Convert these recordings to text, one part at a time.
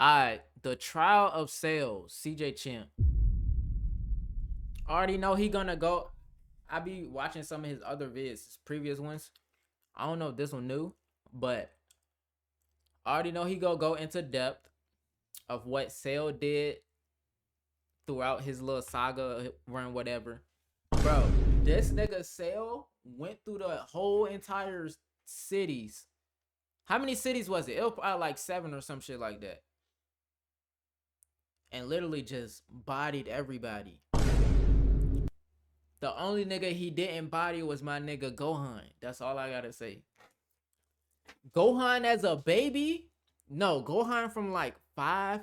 Alright, the trial of sales, CJ Champ. Already know he gonna go. I be watching some of his other vids, his previous ones. I don't know if this one new, but I already know he go into depth of what Sale did throughout his little saga run, whatever. Bro, this nigga Sale went through the whole entire cities. How many cities was it? It was probably like 7 or some shit like that. And literally just bodied everybody. The only nigga he didn't body was my nigga Gohan. That's all I gotta say. Gohan as a baby? No, Gohan from like 5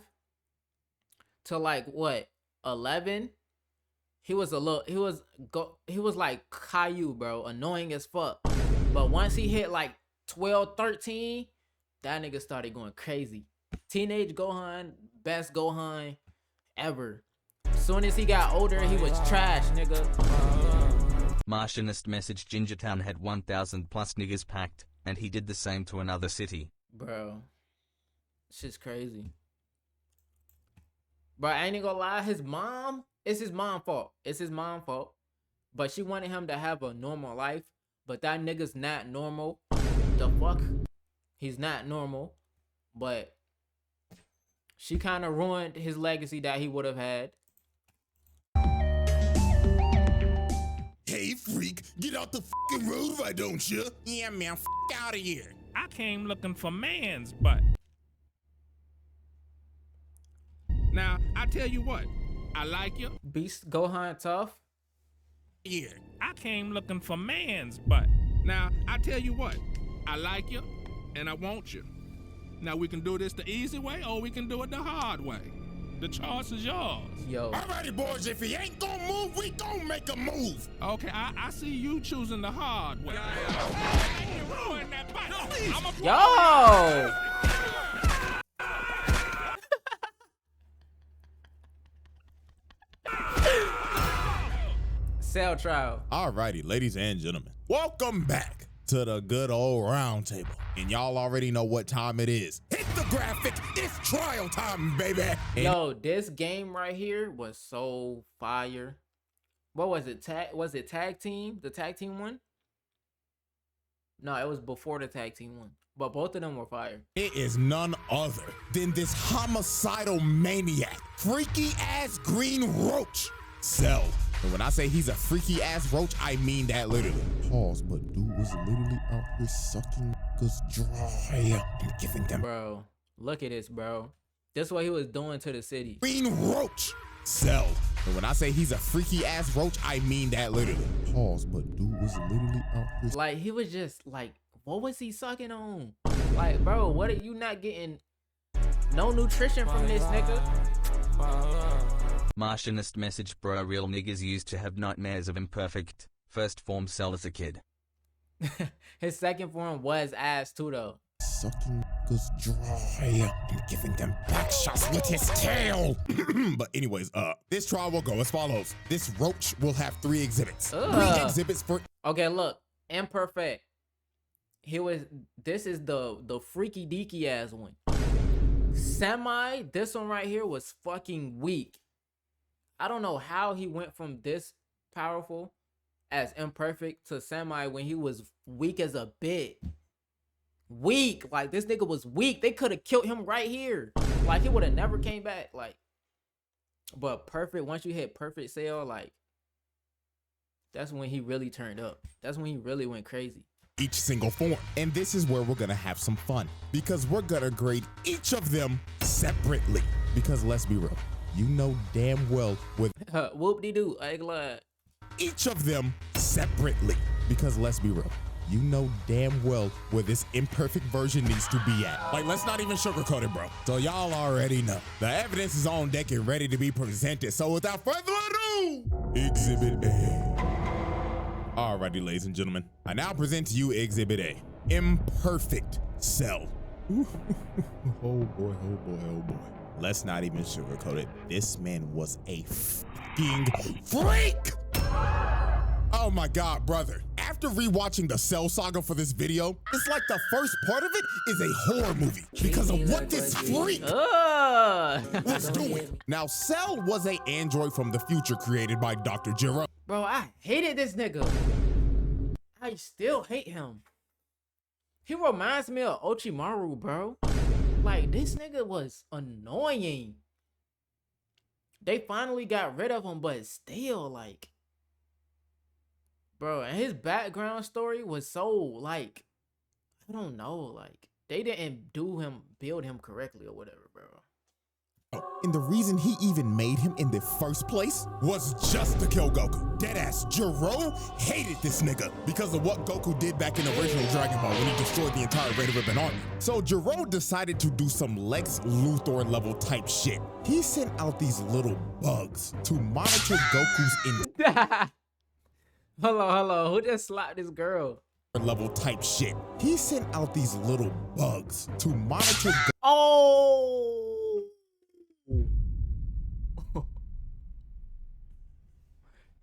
to like what? 11? He was like Caillou, bro. Annoying as fuck. But once he hit like 12, 13, that nigga started going crazy. Teenage Gohan, best Gohan ever. Soon as he got older, he was trash, nigga. Martianist message Gingertown had 1,000 plus niggas packed, and he did the same to another city. Bro, shit's crazy. Bro, I ain't gonna lie, his mom, it's his mom's fault. It's his mom's fault. But she wanted him to have a normal life. But that nigga's not normal. The fuck? He's not normal. But she kind of ruined his legacy that he would have had. Hey, freak, get out the fucking road, why don't you? Yeah, man, out of here. I came looking for man's butt. Now, I tell you what, I like you. Beast Gohan tough. Yeah, I came looking for man's butt. Now, I tell you what, I like you, and I want you. Now, we can do this the easy way, or we can do it the hard way. The choice is yours. Yo. Alrighty, boys, if he ain't gonna move, we gonna make a move. Okay, I see you choosing the hard way. Ruin that butt. Yo! Cell trial. Alrighty, ladies and gentlemen, welcome back to the good old round table. And y'all already know what time it is. Hit the graphic, it's trial time, baby. Yo, this game right here was so fire. What was it? Was it tag team? The tag team one? No, it was before the tag team one. But both of them were fire. It is none other than this homicidal maniac, freaky ass green roach, Cell. And when I say he's a freaky ass roach, I mean that literally. Pause, but dude was literally out here sucking niggas dry and giving them. Bro, look at this, bro. This is what he was doing to the city. Green roach, Cell. And when I say he's a freaky ass roach, I mean that literally. Pause, but dude was literally out here. Like, he was just like, what was he sucking on? Like, bro, what are you not getting? No nutrition from this nigga. Martianist message bro, real niggas used to have nightmares of imperfect first form Cell as a kid. His second form was ass too, though. Sucking niggas dry and giving them back shots with his tail. But anyways, this trial will go as follows. This roach will have 3 exhibits. 3 exhibits for. Okay, look, imperfect. This is the freaky deaky ass one. Semi, this one right here was fucking weak. I don't know how he went from this powerful as imperfect to Semi when he was weak as a bit. Weak. Like, this nigga was weak. They could have killed him right here. Like, he would have never came back. Like, but perfect, once you hit perfect Cell, like, that's when he really turned up. That's when he really went crazy. Each single form. And this is where we're gonna have some fun, because we're gonna grade each of them separately. Because let's be real, you know damn well with whoop-de-doo, I ain't glad. Each of them separately. Because let's be real, you know damn well where this imperfect version needs to be at. Like, let's not even sugarcoat it, bro. So y'all already know. The evidence is on deck and ready to be presented. So without further ado, Exhibit A. Alrighty, ladies and gentlemen, I now present to you Exhibit A, Imperfect Cell. Oh boy, oh boy, oh boy. Let's not even sugarcoat it. This man was a fucking freak. Oh my God, brother. After rewatching the Cell Saga for this video, it's like the first part of it is a horror movie because of what this freak was doing. Now, Cell was a android from the future created by Dr. Jiro. Bro, I hated this nigga. I still hate him. He reminds me of Ochimaru, bro. Like, this nigga was annoying. They finally got rid of him, but still, like... Bro, and his background story was so, like... I don't know, like... They didn't build him correctly or whatever, bro. And the reason he even made him in the first place was just to kill Goku. Deadass, Jiro hated this nigga because of what Goku did back in the original Dragon Ball when he destroyed the entire Red Ribbon Army. So Jiro decided to do some Lex Luthor level type shit. He sent out these little bugs to monitor Goku's Hold on. Who just slapped this girl? level type shit. He sent out these little bugs to monitor Oh!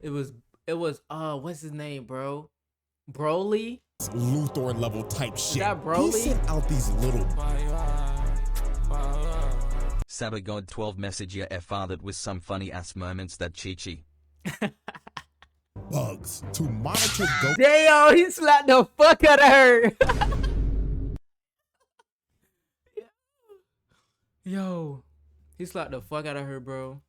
It was what's his name, bro? Broly? Luthor level type shit. That Broly? He sent out these little Sabagod 12 message your fathered with some funny ass moments that Chi-Chi. bugs to monitor Goku. Damn, he slapped the fuck out of her. Yo, he slapped the fuck out of her, bro.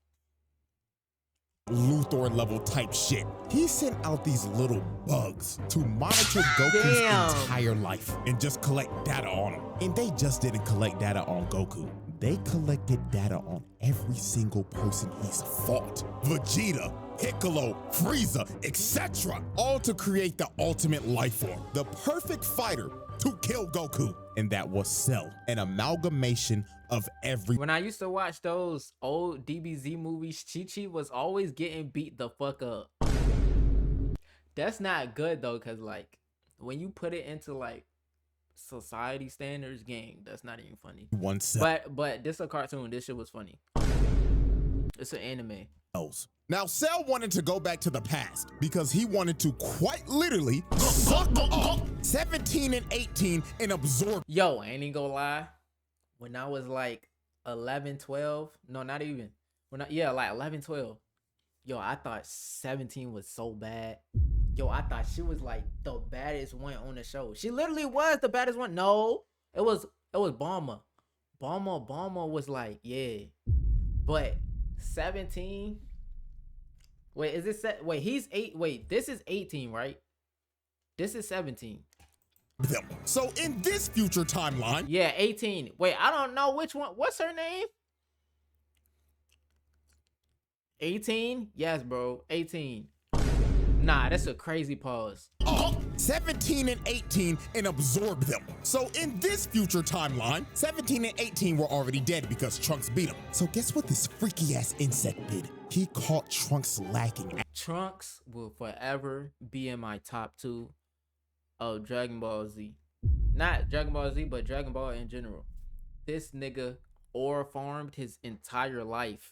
Luthor level type shit. He sent out these little bugs to monitor Goku's entire life and just collect data on him. And they just didn't collect data on Goku. They collected data on every single person he's fought. Vegeta, Piccolo, Frieza, etc. All to create the ultimate life form, the perfect fighter to kill Goku. And that was Cell, an amalgamation of every... When I used to watch those old DBZ movies, Chi-Chi was always getting beat the fuck up. That's not good though, cause like when you put it into like society standards, gang, that's not even funny. One Cell. But this a cartoon. This shit was funny. It's an anime. Now, Cell wanted to go back to the past because he wanted to quite literally suck up 17 and 18 and absorb. Yo, I ain't even gonna lie. When I was like 11, 12, no, not even. Yeah, like 11, 12. Yo, I thought 17 was so bad. Yo, I thought she was like the baddest one on the show. She literally was the baddest one. No, it was Bulma. Bulma was like, yeah. But 17. Wait, is this set? Wait, he's 8. Wait, this is 18, right? This is 17. Them. So in this future timeline, yeah, 18. Wait, I don't know which one. What's her name? 18? Yes, bro. 18. Nah, that's a crazy pause. 17 and 18 and absorb them. So in this future timeline, 17 and 18 were already dead because Trunks beat them. So guess what this freaky ass insect did? He caught Trunks lacking. Trunks will forever be in my top 2 of Dragon Ball Z. Not Dragon Ball Z, but Dragon Ball in general. This nigga aura farmed his entire life.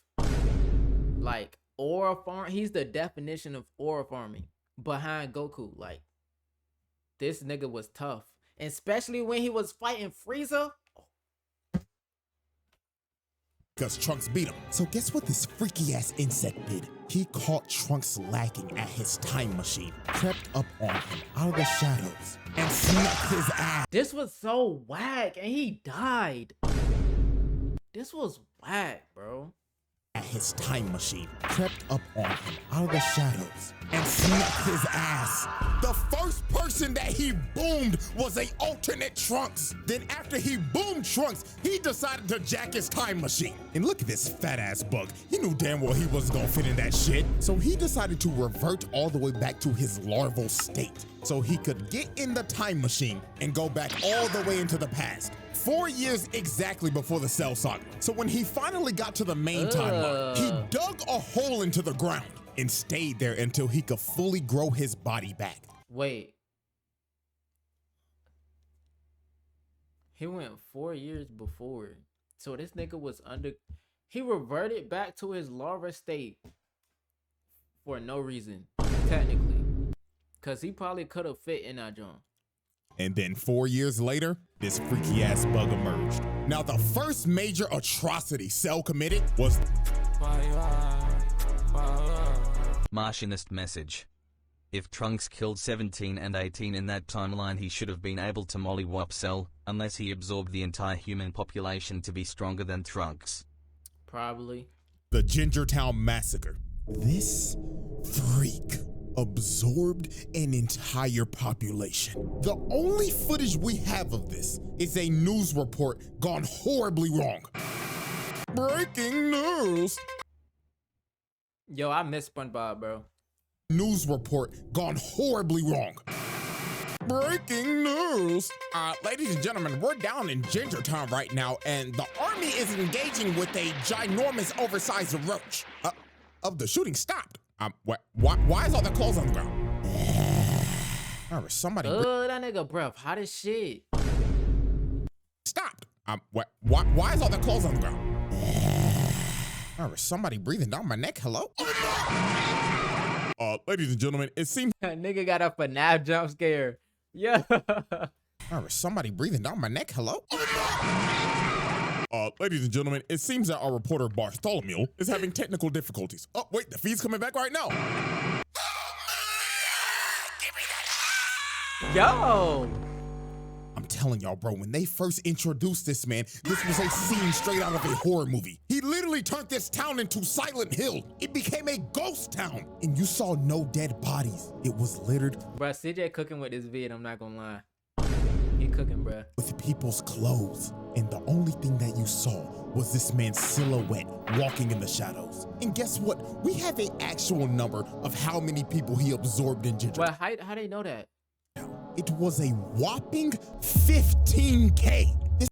Like, aura farm, he's the definition of aura farming behind Goku. Like, this nigga was tough. And especially when he was fighting Frieza. Because Trunks beat him. So guess what this freaky ass insect did? He caught Trunks lacking at his time machine, crept up on him out of the shadows, and smacked his ass. This was so whack, and he died. This was whack, bro. At his time machine, crept up on him out of the shadows, and smacked his ass. The first person that he boomed was a alternate Trunks. Then after he boomed Trunks, he decided to jack his time machine. And look at this fat ass bug. He knew damn well he wasn't gonna fit in that shit. So he decided to revert all the way back to his larval state so he could get in the time machine and go back all the way into the past. 4 years exactly before the Cell Saga. So when he finally got to the main timeline, he dug a hole into the ground and stayed there until he could fully grow his body back. Wait. He went 4 years before. So this nigga was he reverted back to his larva state for no reason, technically. Cause he probably could have fit in that joint. And then 4 years later, this freaky ass bug emerged. Now, the first major atrocity Cell committed was Martianist message. If Trunks killed 17 and 18 in that timeline, he should have been able to mollywop Cell, unless he absorbed the entire human population to be stronger than Trunks. Probably. the Gingertown Massacre. This freak absorbed an entire population. The only footage we have of this is a news report gone horribly wrong. Breaking news! Yo, I miss SpongeBob, bro. News report gone horribly wrong. Breaking news! Ladies and gentlemen, we're down in Gingertown right now, and the army is engaging with a ginormous, oversized roach. Of the shooting stopped. Why is all the clothes on the ground? Somebody That nigga breath hot as shit. stopped. Why is all the clothes on the ground? Somebody breathing down my neck. Hello? Ladies and gentlemen, it seems Nigga got a FNAF jump scare. Yeah. somebody breathing down my neck. Hello? Ladies and gentlemen, it seems that our reporter Bartholomew is having technical difficulties. Oh, wait, the feed's coming back right now. Yo. I'm telling y'all, bro, when they first introduced this man, this was a scene straight out of a horror movie. He literally turned this town into Silent Hill. It became a ghost town, and you saw no dead bodies. It was littered Bruh, CJ cooking with this vid, I'm not gonna lie. He cooking, bruh. with people's clothes, and the only thing that you saw was this man's silhouette walking in the shadows. And guess what? We have an actual number of how many people he absorbed in Ginger. Well, how they know that? It was a whopping 15K.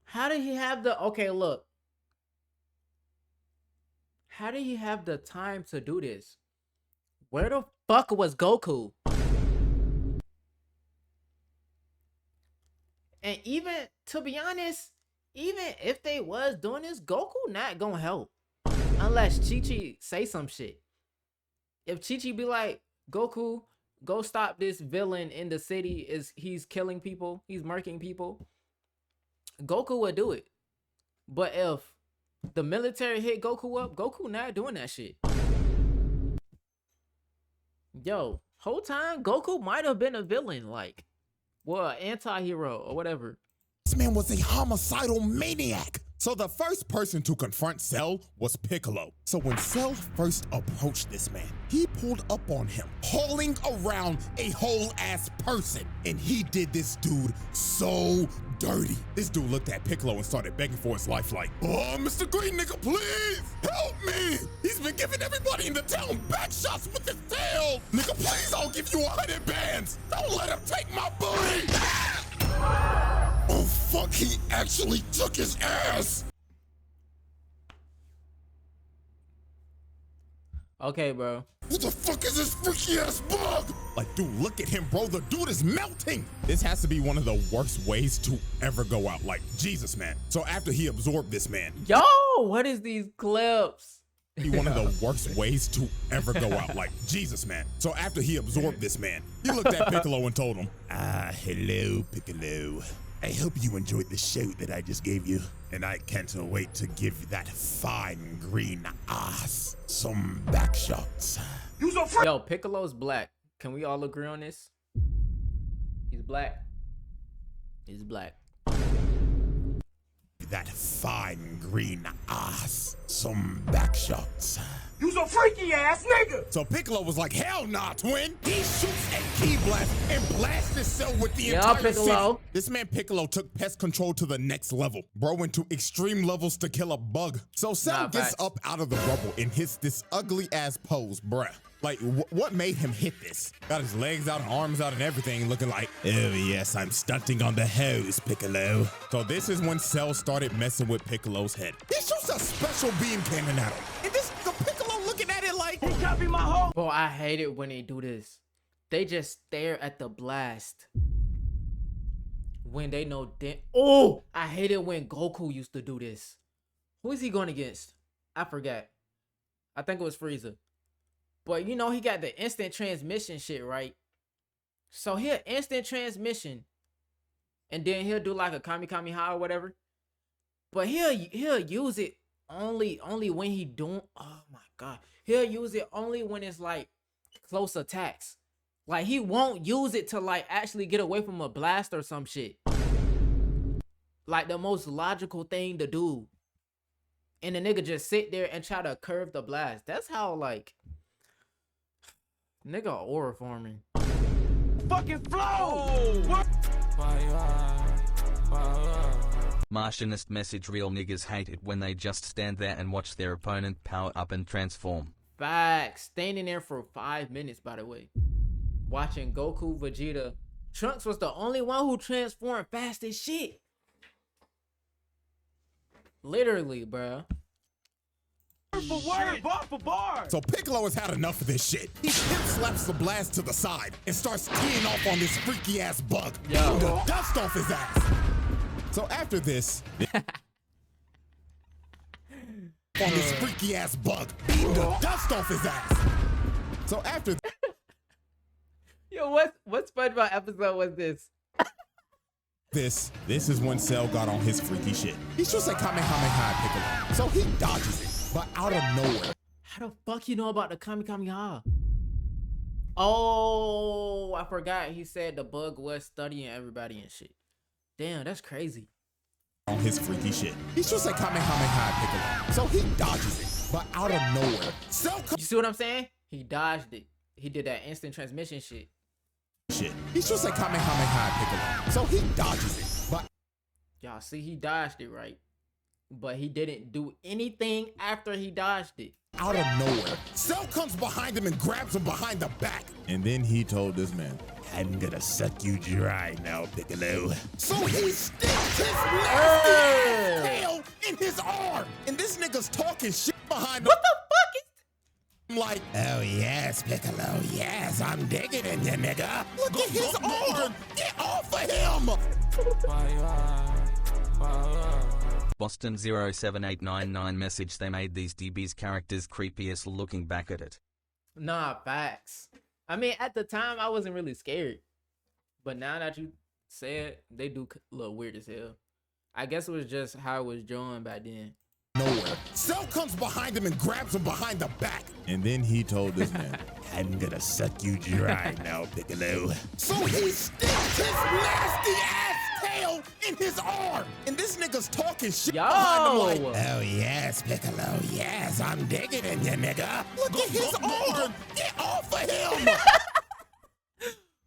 How did he have the okay, look. How did he have the time to do this? Where the fuck was Goku? And even to be honest, even if they was doing this, Goku not gonna help. Unless Chi-Chi say some shit. If Chi-Chi be like, Goku, go stop this villain in the city, he's killing people, he's murking people, Goku would do it. But if the military hit Goku up, Goku not doing that shit. Yo, whole time Goku might have been a villain, like, well, anti-hero or whatever. This man was a homicidal maniac. So the first person to confront Cell was Piccolo. So when Cell first approached this man, he pulled up on him, hauling around a whole ass person. And he did this dude so dirty. This dude looked at Piccolo and started begging for his life like, "Oh, Mr. Green nigga, please help me. He's been giving everybody in the town back shots with his tail. Nigga, please, I'll give you 100 bands. Don't let him take my booty." Oh fuck, he actually took his ass! Okay, bro. What the fuck is this freaky ass bug? Like, dude, look at him, bro. The dude is melting. This has to be one of the worst ways to ever go out. Like, Jesus, man. So after he absorbed this man, Yo, what is these clips? be one of the worst ways to ever go out. Like, Jesus, man. So after he absorbed this man, he looked at Piccolo and told him, hello, Piccolo. I hope you enjoyed the shout that I just gave you, and I can't wait to give that fine green ass some back shots. Yo, Piccolo's black. Can we all agree on this? He's black. He's black. That fine green ass some back shots. You's a freaky ass nigga! So Piccolo was like, hell nah, twin. He shoots a key blast and blasts his cell with the Yeah, entire Piccolo. city. This man Piccolo took pest control to the next level. Bro went to extreme levels to kill a bug. So Cell Nah, gets facts. up out of the rubble and hits this ugly ass pose, bruh. Like, what made him hit this? Got his legs out and arms out and everything, looking like, oh yes, I'm stunting on the hose, Piccolo. So this is when Cell started messing with Piccolo's head. He shoots a special beam cannon at him. And the Piccolo looking at it like, He copied my whole. Bro, I hate it when they do this. They just stare at the blast. When they know oh, I hate it when Goku used to do this. Who is he going against? I forgot. I think it was Frieza. But you know, he got the instant transmission shit, right? So he'll instant transmission, and then he'll do like a Kamehameha or whatever. But he'll use it only when he doing. Oh my god, he'll use it only when it's like close attacks. Like he won't use it to like actually get away from a blast or some shit. Like the most logical thing to do. And the nigga just sit there and try to curve the blast. That's how like nigga aura forming. Fucking flow! Martianist message: real niggas hate it when they just stand there and watch their opponent power up and transform. Facts. Standing there for 5 minutes, by the way. Watching Goku, Vegeta. Trunks was the only one who transformed fast as shit. Literally, bruh. Word for word, bar for bar. So Piccolo has had enough of this shit. He hip slaps the blast to the side and starts teeing off on this freaky ass bug. Yo. The dust off his ass. So after this, on this freaky ass bug, beating the dust off his ass. So after Yo, what SpongeBob episode was this? this is when Cell got on his freaky shit. He's just like Kamehameha Piccolo. So he dodges it, but out of nowhere. How the fuck you know about the Kamehameha? Oh, I forgot he said the bug was studying everybody and shit. Damn, that's crazy. On his freaky shit. He's just like Kamehameha Piccolo. So he dodges it, but out of nowhere. Cell You see what I'm saying? He dodged it. He did that instant transmission shit. He's just like Kamehameha Piccolo. So he dodges it, but Y'all see he dodged it, right? But he didn't do anything after he dodged it. out of nowhere, Cell comes behind him and grabs him behind the back. And then he told this man, "I'm gonna suck you dry now, Piccolo." So he sticks his nasty ass tail in his arm. And this nigga's talking shit behind him. What the fuck is I'm like, "Oh yes, Piccolo, yes, I'm digging in you, nigga. Look at his arm. Get off of him." Boston 07899 message: they made these DB's characters creepiest looking back at it. Nah, facts. I mean, at the time, I wasn't really scared. But now that you say it, they do look weird as hell. I guess it was just how it was drawn back then. Nowhere. Cell comes behind him and grabs him behind the back. And then he told this man, "I'm gonna suck you dry now, Piccolo." So he sticks his nasty ass tail in his arm. And this nigga's talking shit behind him like, "Oh yes, Piccolo, yes, I'm digging in you, nigga. Look at his arm. Get off of him."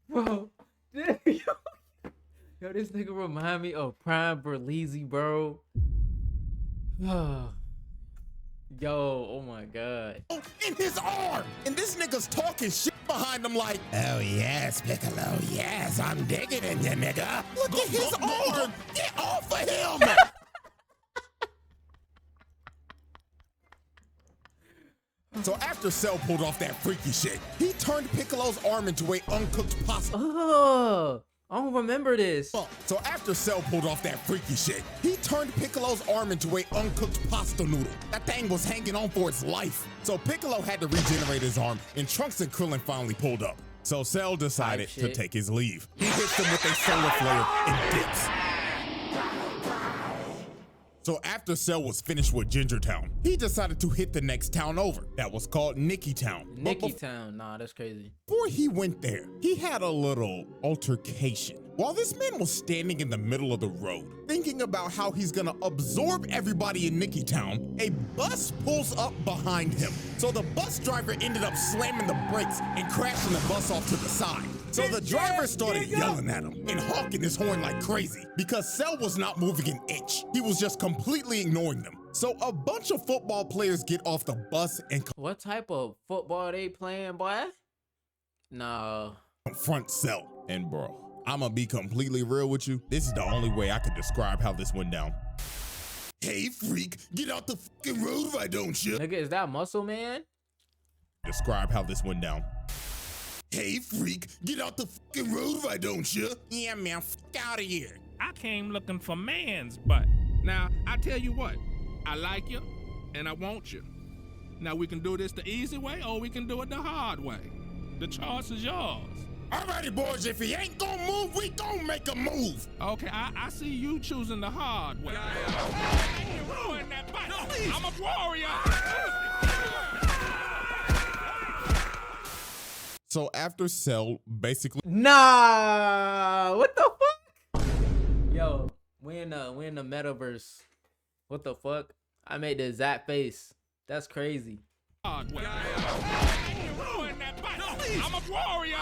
Bro, yo, this nigga remind me of Prime Berleezy, bro. Yo, oh my god. In his arm. And this nigga's talking shit behind him like, "Oh yes, Piccolo, yes, I'm digging in you, nigga. Look at his arm. Get off of him." So after Cell pulled off that freaky shit, he turned Piccolo's arm into a uncooked pasta. Oh, I don't remember this. So after Cell pulled off that freaky shit, he turned Piccolo's arm into a uncooked pasta noodle. That thing was hanging on for its life. So Piccolo had to regenerate his arm, and Trunks and Krillin finally pulled up. So Cell decided to take his leave. He hits him with a solar flare and dips. So after Cell was finished with Ginger Town, he decided to hit the next town over. That was called Nicky Town. Nicky Town, nah, that's crazy. Before he went there, he had a little altercation. While this man was standing in the middle of the road, thinking about how he's gonna absorb everybody in Nicky Town, a bus pulls up behind him. So the bus driver ended up slamming the brakes and crashing the bus off to the side. So the driver started yelling at him and honking his horn like crazy because Cell was not moving an inch. He was just completely ignoring them. So a bunch of football players get off the bus and What type of football they playing, boy? No. confront Cell. And bro, I'ma be completely real with you. This is the only way I could describe how this went down. "Hey freak, get out the fucking road, why don't you?" Nigga, is that Muscle Man? Describe how this went down. "Hey freak, get out the fucking road, why don't you?" "Yeah man, fuck out of here." I came looking for man's butt. Now, I tell you what, I like you and I want you. Now we can do this the easy way or we can do it the hard way. The choice is yours. Alrighty, boys, if he ain't gonna move, we gonna make a move. Okay, I see you choosing the hard way. Ruin that bike. I'm a warrior. So after Cell basically Nah, what the fuck? Yo, we in the metaverse. What the fuck? I made the exact face. That's crazy. Hard way. Ruin that bike. I'm a warrior.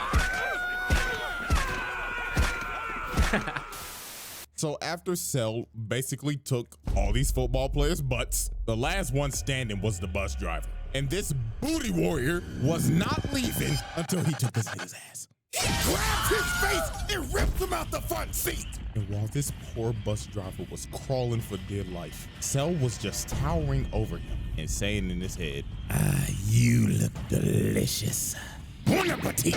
So after Cell basically took all these football players' butts, the last one standing was the bus driver. And this booty warrior was not leaving until he took this nigga's ass. He grabbed his face and ripped him out the front seat. And while this poor bus driver was crawling for dear life, Cell was just towering over him and saying in his head, "Ah, you look delicious. Bon appetit."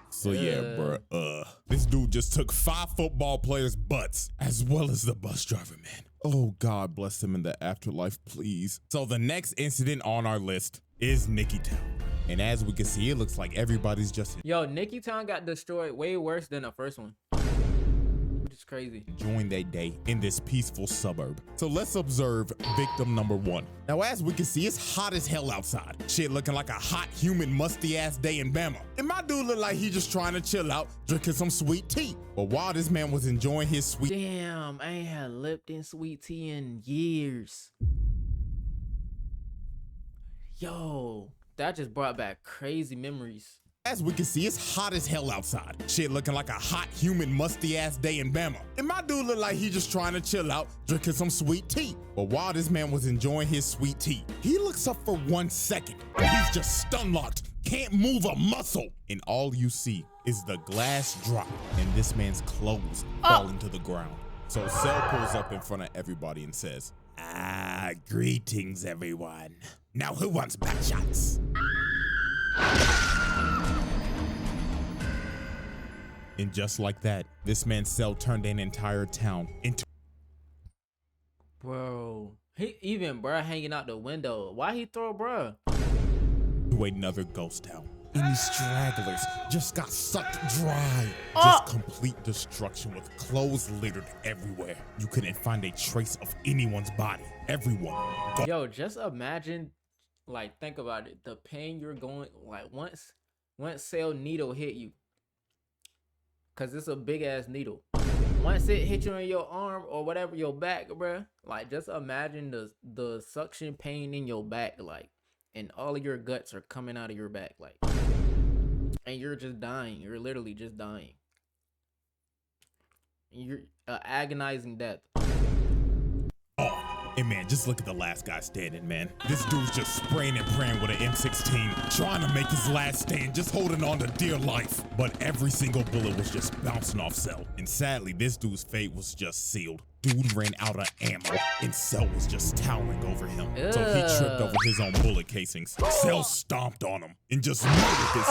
So yeah, bruh, this dude just took 5 football players' butts, as well as the bus driver, man. Oh, God bless him in the afterlife, please. So the next incident on our list is Nicky Town. And as we can see, it looks like everybody's just Yo, Nicky Town got destroyed way worse than the first one. Which is crazy. enjoying their day in this peaceful suburb. So let's observe victim number 1. Now, as we can see, it's hot as hell outside. Shit looking like a hot, humid, musty ass day in Bama. And my dude look like he just trying to chill out, drinking some sweet tea. But while this man was enjoying his sweet Damn, I ain't had Lipton sweet tea in years. Yo, that just brought back crazy memories. As we can see, it's hot as hell outside. Shit looking like a hot, humid, musty ass day in Bama. And my dude look like he just trying to chill out, drinking some sweet tea. But while this man was enjoying his sweet tea, he looks up for 1 second. And he's just stun locked, can't move a muscle. And all you see is the glass drop and this man's clothes falling to the ground. So Cell pulls up in front of everybody and says, "Ah, greetings everyone. Now who wants back shots?" And just like that, this man's Cell turned an entire town into Bro, he even bruh hanging out the window. Why he throw bruh? another ghost town. And these stragglers just got sucked dry. Just complete destruction with clothes littered everywhere. You couldn't find a trace of anyone's body. Everyone gone. Yo, just imagine, like, think about it. The pain you're going, like, once Cell needle hit you, cause it's a big ass needle. Once it hit you in your arm or whatever, your back, bruh. Like, just imagine the suction pain in your back, like, and all of your guts are coming out of your back, like, and you're just dying. You're literally just dying. You're agonizing death. And man, just look at the last guy standing, man. This dude's just spraying and praying with an M16, trying to make his last stand, just holding on to dear life. But every single bullet was just bouncing off Cell. And sadly, this dude's fate was just sealed. Dude ran out of ammo, and Cell was just towering over him. So he tripped over his own bullet casings. Cell stomped on him and just murdered this.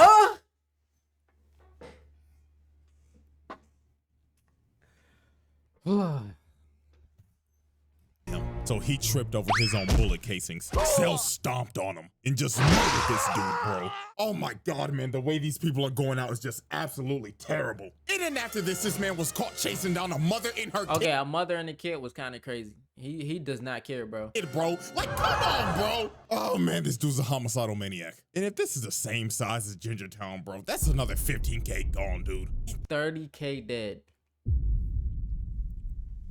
So he tripped over his own bullet casings. Cell stomped on him and just murdered this dude, bro. Oh my God, man, the way these people are going out is just absolutely terrible. And then after this man was caught chasing down a mother and her Okay, a mother and a kid was kind of crazy. He does not care, bro. kid, bro. Like, come on, bro. Oh man, this dude's a homicidal maniac. And if this is the same size as Gingertown, bro, that's another 15K gone, dude. 30K dead.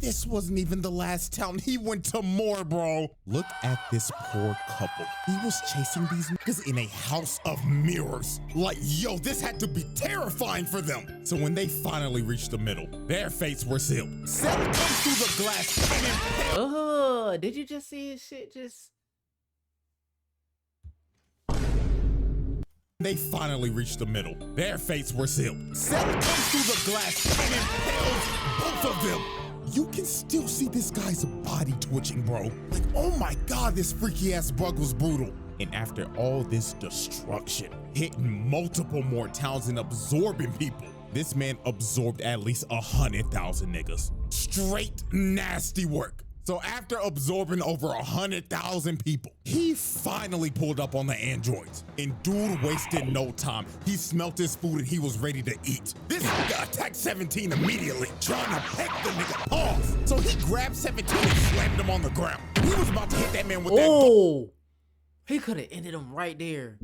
This wasn't even the last town. He went to more, bro. Look at this poor couple. He was chasing these niggas in a house of mirrors. Like, yo, this had to be terrifying for them. So when they finally reached the middle, their fates were sealed. Cell comes through the glass and impaled. Oh, did you just see his shit just... They finally reached the middle. Their fates were sealed. Cell comes through the glass and impales both of them. You can still see this guy's body twitching, bro. Like, oh my God, this freaky ass bug was brutal. And after all this destruction, hitting multiple more towns and absorbing people, this man absorbed at least 100,000 niggas. Straight nasty work. So after absorbing over 100,000 people, he finally pulled up on the androids. And dude wasted no time. He smelt his food and he was ready to eat. This nigga attacked 17 immediately, trying to peck the nigga off. So he grabbed 17 and slammed him on the ground. He was about to hit that man with that. Oh, he could have ended him right there.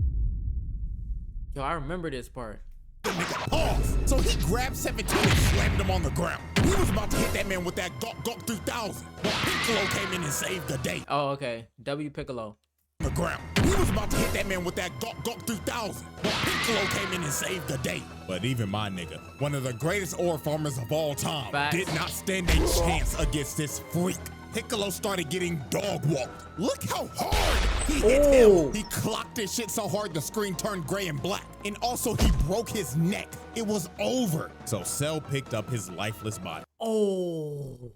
Yo, I remember this part. The nigga off. So he grabbed 17 and slammed him on the ground. He was about to hit that man with that Gok 3000. But Piccolo came in and saved the day. Oh, okay. W Piccolo. The ground. He was about to hit that man with that Gok 3000. But Piccolo came in and saved the day. But even my nigga, one of the greatest ore farmers of all time, Facts. did not stand a chance against this freak. Piccolo started getting dog walked. Look how hard he hit him. He clocked his shit so hard the screen turned gray and black. And also he broke his neck. It was over. So Cell picked up his lifeless body. Oh.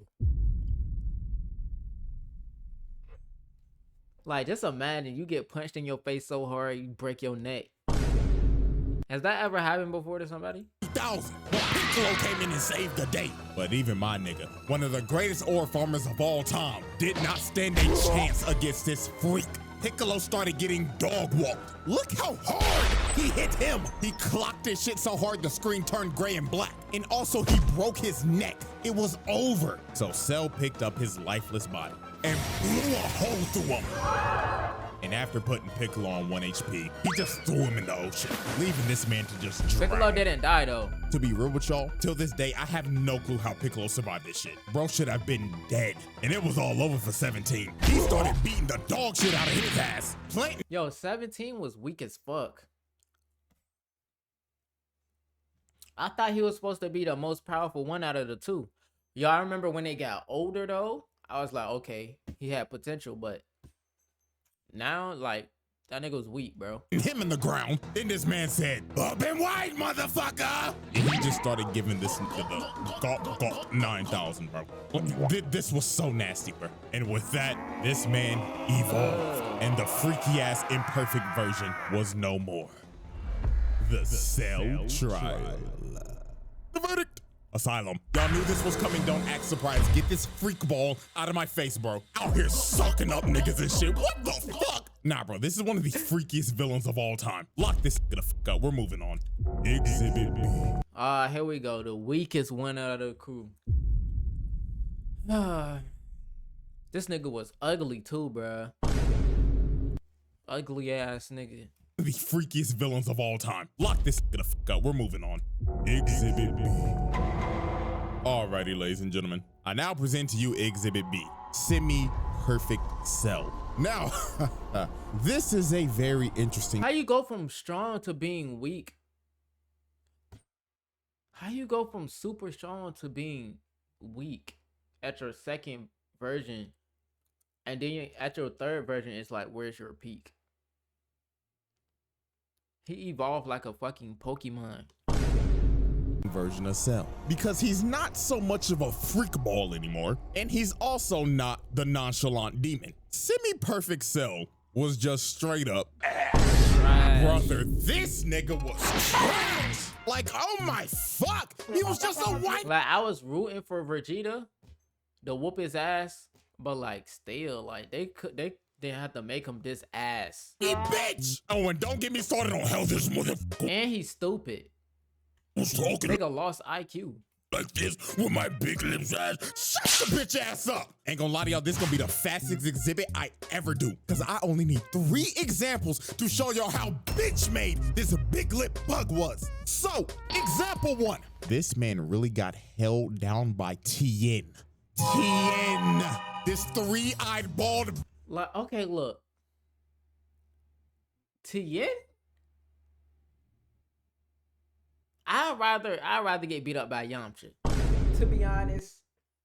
Like, just imagine you get punched in your face so hard you break your neck. Has that ever happened before to somebody? 2000. But Piccolo came in and saved the day. But even my nigga, one of the greatest ore farmers of all time, did not stand a chance against this freak. Piccolo started getting dog walked. Look how hard he hit him. He clocked his shit so hard the screen turned gray and black. And also he broke his neck. It was over. So Cell picked up his lifeless body and blew a hole through him. And after putting Piccolo on 1 HP, he just threw him in the ocean, leaving this man to just drown. Piccolo didn't die though. To be real with y'all, till this day, I have no clue how Piccolo survived this shit. Bro should have been dead. And it was all over for 17. He started beating the dog shit out of his ass. Yo, 17 was weak as fuck. I thought he was supposed to be the most powerful one out of the two. Y'all remember when they got older though? I was like, okay, he had potential, but now, like, that nigga was weak, bro. Him in the ground. Then this man said, "Up and wide, motherfucker!" And he just started giving this nigga the Gok 9000, bro. This was so nasty, bro. And with that, this man evolved. And the freaky ass imperfect version was no more. The Cell Trial. The verdict. Asylum. Y'all knew this was coming. Don't act surprised. Get this freak ball out of my face, bro. Out here sucking up niggas and shit. What the fuck? Nah, bro. This is one of the freakiest villains of all time. Lock this the fuck up. We're moving on. Exhibit B. Here we go. The weakest one out of the crew. This nigga was ugly too, bro. Ugly ass nigga. The freakiest villains of all time. Lock this the fuck up. We're moving on. Exhibit B. Alrighty, ladies and gentlemen. I now present to you Exhibit B. Semi-perfect Cell. Now, this is a very interesting. How you go from strong to being weak? How you go from super strong to being weak at your second version, and then at your third version, it's like, where's your peak? He evolved like a fucking Pokemon. Version of Cell. Because he's not so much of a freak ball anymore, and he's also not the nonchalant demon. Semi-perfect Cell was just straight up Right. brother, this nigga was trash. Like, oh my fuck. He was just a white. Like, I was rooting for Vegeta to whoop his ass, but like still, like they had to make him this ass. Bitch. Oh, and don't get me started on how this motherfucker And he's stupid. was talking Nigga lost IQ. like this with my big lips ass. Shut the bitch ass up. Ain't gonna lie to y'all, this gonna be the fastest exhibit I ever do. Cause I only need 3 examples to show y'all how bitch made this big lip bug was. So, example 1. This man really got held down by Tien. Tien. This 3-eyed bald. Like, okay, look. Tien? I'd rather get beat up by Yamcha. To be honest,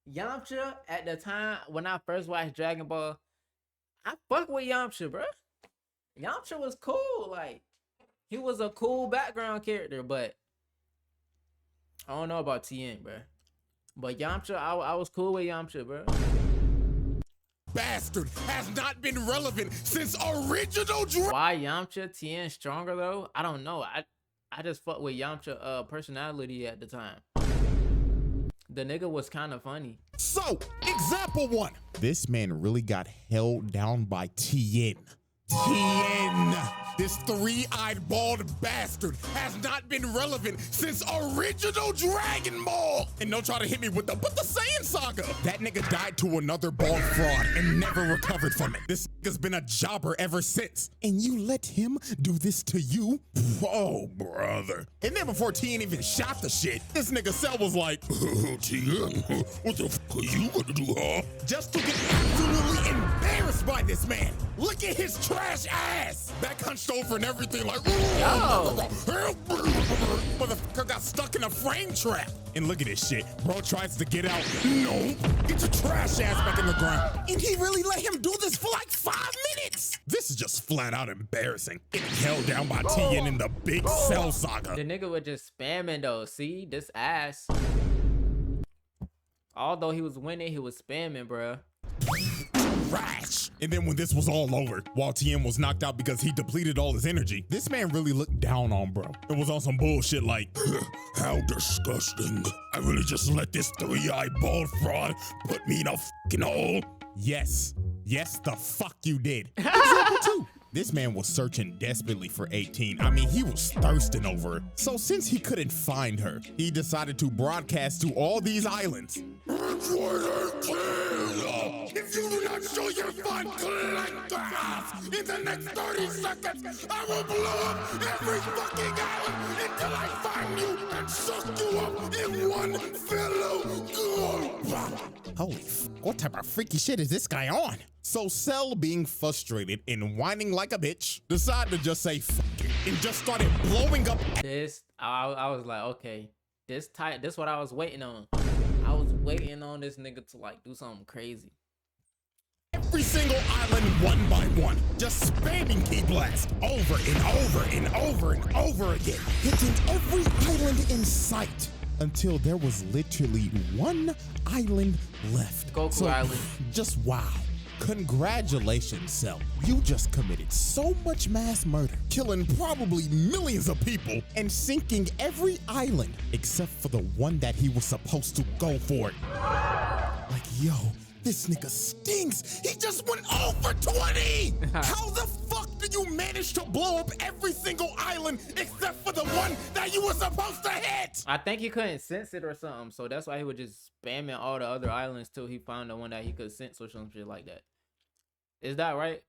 Yamcha at the time when I first watched Dragon Ball, I fuck with Yamcha, bro. Yamcha was cool. Like, he was a cool background character, but I don't know about Tien, bro. But Yamcha, I was cool with Yamcha, bro. Bastard has not been relevant since original Why Yamcha Tien stronger though? I don't know. I just fuck with Yamcha personality at the time. The nigga was kind of funny. So, example 1. This man really got held down by Tien. Tien, this 3-eyed bald bastard has not been relevant since original Dragon Ball. And don't try to hit me with the Saiyan saga. That nigga died to another bald fraud and never recovered from it. This nigga's been a jobber ever since. And you let him do this to you? Oh, brother. And then before Tien even shot the shit, this nigga Cell was like, Tien, what the fuck are you gonna do, huh? Just to get absolutely embarrassed by this man. Look at his trash ass. Back hunched over and everything like, motherfucker got stuck in a frame trap. And look at this shit. Bro tries to get out. No, get your trash ass back in the ground. And he really let him do this for like 5 minutes. This is just flat out embarrassing. Getting held down by Tien in the big Cell saga. The nigga was just spamming though. See, this ass. Although he was winning, he was spamming, bruh. Trash. And then when this was all over, while Tien was knocked out because he depleted all his energy, this man really looked down on bro. It was on some bullshit like, how disgusting. I really just let this 3-eyed bald fraud put me in a fucking hole. Yes. Yes, the fuck you did. Example 2. This man was searching desperately for 18. I mean, he was thirsting over her. So since he couldn't find her, he decided to broadcast to all these islands. If you do not show your fun like grass in the next 30 seconds, I will blow up every fucking island until I find you and suck you up in one fellow go. Holy f, what type of freaky shit is this guy on? So Cell, being frustrated and whining like a bitch, decided to just say fuck it and just started blowing up. I was like, okay, this what I was waiting on. I was waiting on this nigga to like do something crazy. Every single island one by one, just spamming key blast over and over and over and over again, hitting every island in sight until there was literally one island left. Goku Island. Just wow. Congratulations, Cell. You just committed so much mass murder, killing probably millions of people and sinking every island except for the one that he was supposed to go for. Like, yo, this nigga stinks. He just went over 20. How the fuck did you manage to blow up every single island except for the one that you were supposed to hit? I think he couldn't sense it or something, so that's why he was just spamming all the other islands till he found the one that he could sense or some shit like that. Is that right?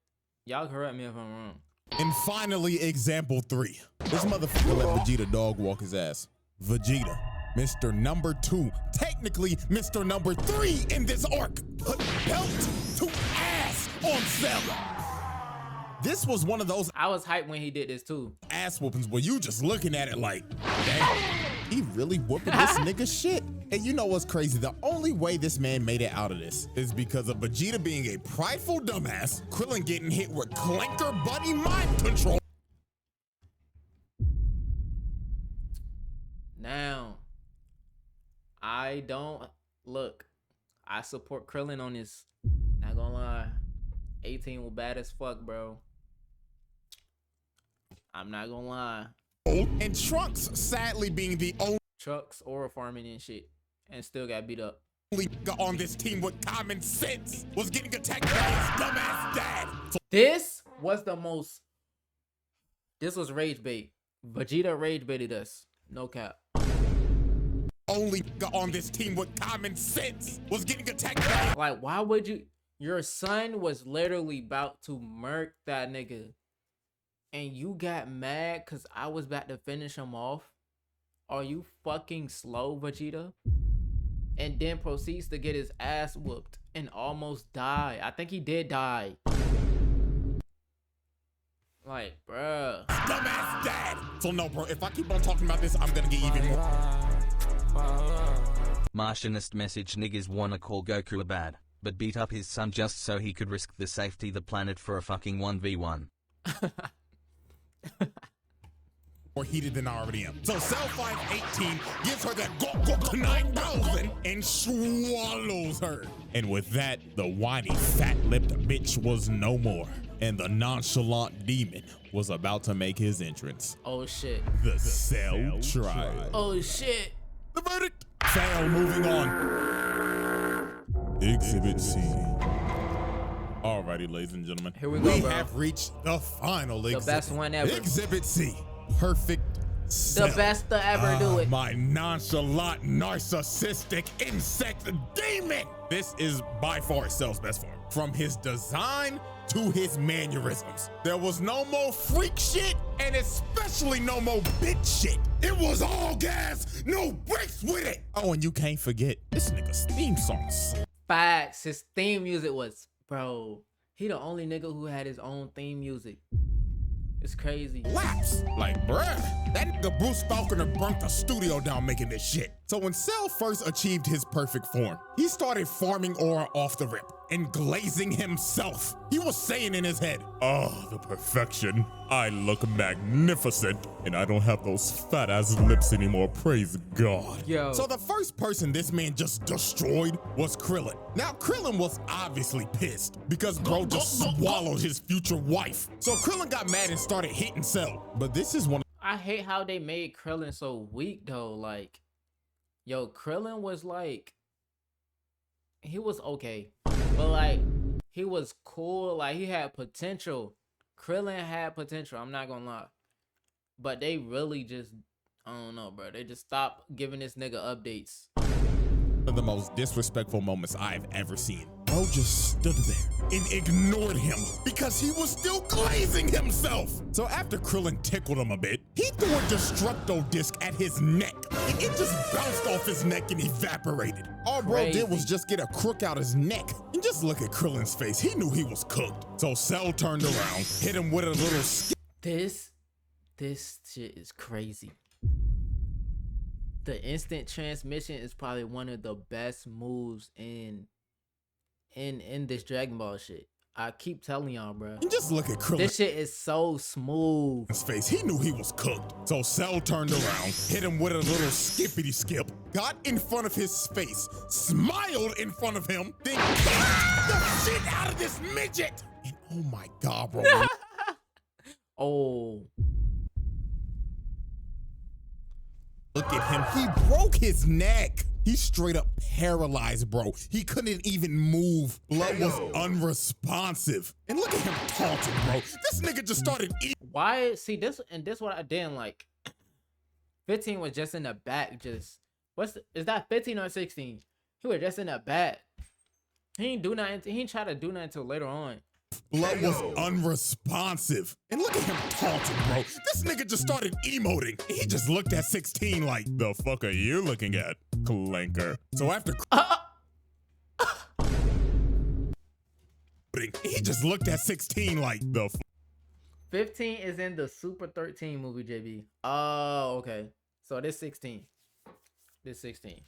Y'all correct me if I'm wrong. And finally, example 3. This motherfucker let Vegeta dog walk his ass. Vegeta, Mr. Number 2, technically Mr. Number 3 in this arc, put belt to ass on Cell. This was one of those I was hyped when he did this too. ass whoopings where you just looking at it like, damn, he really whooping this nigga shit. And you know what's crazy? The only way this man made it out of this is because of Vegeta being a prideful dumbass, Krillin getting hit with clanker buddy mind control. Now, I support Krillin on this. Not gonna lie. 18 was bad as fuck, bro. I'm not gonna lie. And Trunks sadly being the only Trucks aura farming and shit, and still got beat up. nigga on this team with common sense was getting attacked by his dumbass dad. This was rage bait. Vegeta rage baited us. No cap. Only nigga on this team with common sense was getting attacked by. Like, why would you? Your son was literally about to murk that nigga, and you got mad because I was about to finish him off? Are you fucking slow, Vegeta? And then proceeds to get his ass whooped and almost die. I think he did die. Like, bruh. Dumbass dad. So no, bro, if I keep on talking about this, I'm gonna get even more. Martianist message: niggas wanna call Goku a bad, but beat up his son just so he could risk the safety of the planet for a fucking 1v1. More heated than I already am. So Cell 518 gives her that Goku 9000 and swallows her. And with that, the whiny fat-lipped bitch was no more. And the nonchalant demon was about to make his entrance. Oh shit. The Cell trial. Oh shit. The verdict. Fam, Well, moving on. Exhibit C. Alrighty, ladies and gentlemen. Here we go, bro. have reached the final exhibit. best one ever. Exhibit C. Perfect The best to ever do it. My nonchalant, narcissistic insect demon. This is by far Cell's best form. From his design to his mannerisms. There was no more freak shit, and especially no more bitch shit. It was all gas, no brakes with it. Oh, and you can't forget this nigga's theme songs. Facts. His theme music was, bro. He the only nigga who had his own theme music. It's crazy. Laps. Like, bruh, that nigga Bruce Falconer burnt the studio down making this shit. So when Cell first achieved his perfect form, he started farming aura off the rip and glazing himself. He was saying in his head, oh, the perfection. I look magnificent, and I don't have those fat ass lips anymore, praise God. Yo. So the first person this man just destroyed was Krillin. Now Krillin was obviously pissed because bro just swallowed his future wife. So Krillin got mad and started hitting Cell. But this is one I hate how they made Krillin so weak though. Like, yo, Krillin was like, he was okay, but like, he was cool. Like, he had potential. Krillin had potential. I'm not gonna lie, but they really just, I don't know, bro. They just stopped giving this nigga updates. one of the most disrespectful moments I've ever seen. Bro just stood there and ignored him because he was still glazing himself. So after Krillin tickled him a bit, he threw a Destructo disc at his neck. And it just bounced off his neck and evaporated. All bro did was just get a crook out his neck. And just look at Krillin's face. He knew he was cooked. So Cell turned around, hit him with a little skip. This shit is crazy. The instant transmission is probably one of the best moves in this Dragon Ball shit. I keep telling y'all, bro. And just look at Krillin. This shit is so smooth. His face, he knew he was cooked. So Cell turned around, hit him with a little skippity skip, got in front of his face, smiled in front of him, then kicked the shit out of this midget. And oh my God, bro. Oh. Look at him, he broke his neck. He's straight up paralyzed, bro. He couldn't even move. Blood was unresponsive. And look at him taunting, bro. This nigga just started eating. Why? See, this what I didn't like. 15 was just in the back, just, is that 15 or 16? He was just in the back. He ain't do nothing, he ain't try to do nothing until later on. Blood was unresponsive. And look at him taunting, bro. This nigga just started emoting. He just looked at 16 like, the fuck are you looking at, clanker? So after he just looked at 16 like, the 15 is in the Super 13 movie, JB. Oh, okay. So this 16. This 16.